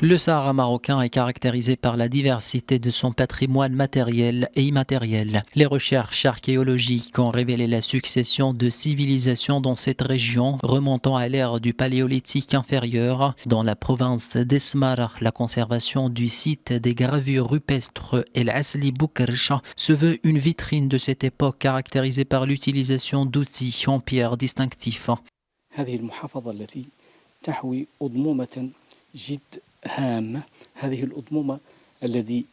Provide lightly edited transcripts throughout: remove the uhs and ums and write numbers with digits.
Le Sahara marocain est caractérisé par la diversité de son patrimoine matériel et immatériel. Les recherches archéologiques ont révélé la succession de civilisations dans cette région, remontant à l'ère du Paléolithique inférieur. Dans la province d'Esmara, la conservation du site des gravures rupestres El Asli Boukerch se veut une vitrine de cette époque caractérisée par l'utilisation d'outils en pierre distinctifs. هذه المحافظة التي تحوي أضمومة جد هامة. هذه الأضمومة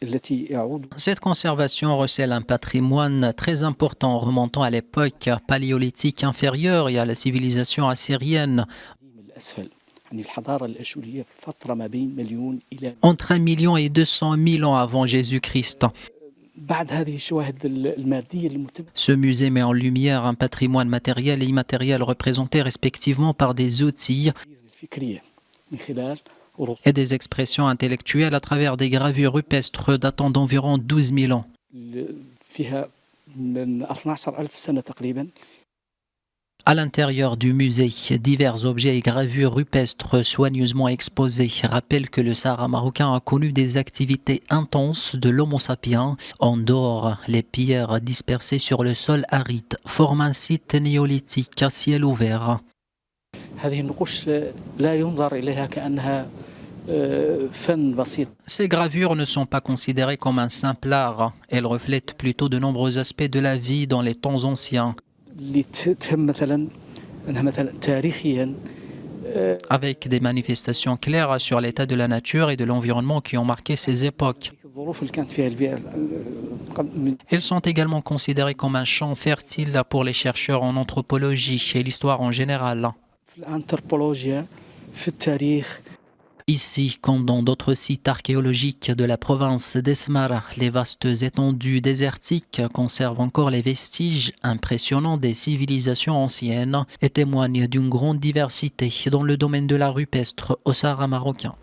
التي يعود Cette conservation recèle un patrimoine très important remontant à l'époque paléolithique inférieure et à la civilisation assyrienne. من الأسفل. يعني الحضارة الأشورية في فترة ما بين مليون إلى Entre 1 million et 200 000 ans avant Jésus-Christ. بعد هذه الشواهد المادية المتمثلة Ce musée met en lumière un patrimoine matériel et immatériel représenté respectivement par des outils الفكرية من خلال رسوم et des expressions intellectuelles à travers des gravures rupestres datant d'environ 12 000 ans. فيها من 12,000 سنة تقريبا. À l'intérieur du musée, divers objets et gravures rupestres soigneusement exposés rappellent que le Sahara marocain a connu des activités intenses de l'Homo sapiens. En dehors, les pierres dispersées sur le sol aride forment un site néolithique à ciel ouvert. هذه النقوش لا ينظر إليها كأنها فن بسيط. Ces gravures ne sont pas considérées comme un simple art. Elles reflètent plutôt de nombreux aspects de la vie dans les temps anciens, اللي تهم مثلا أنها مثلا تاريخيا avec des manifestations claires sur l'état de la nature et de l'environnement qui ont marqué ces époques. الظروف اللي كانت فيها البيئة من Elles sont également considérées comme un champ fertile pour les chercheurs en anthropologie et l'histoire en général. في الأنثروبولوجيا في التاريخ. Ici, comme dans d'autres sites archéologiques de la province d'Esmara, les vastes étendues désertiques conservent encore les vestiges impressionnants des civilisations anciennes et témoignent d'une grande diversité dans le domaine de l'art rupestre au Sahara marocain.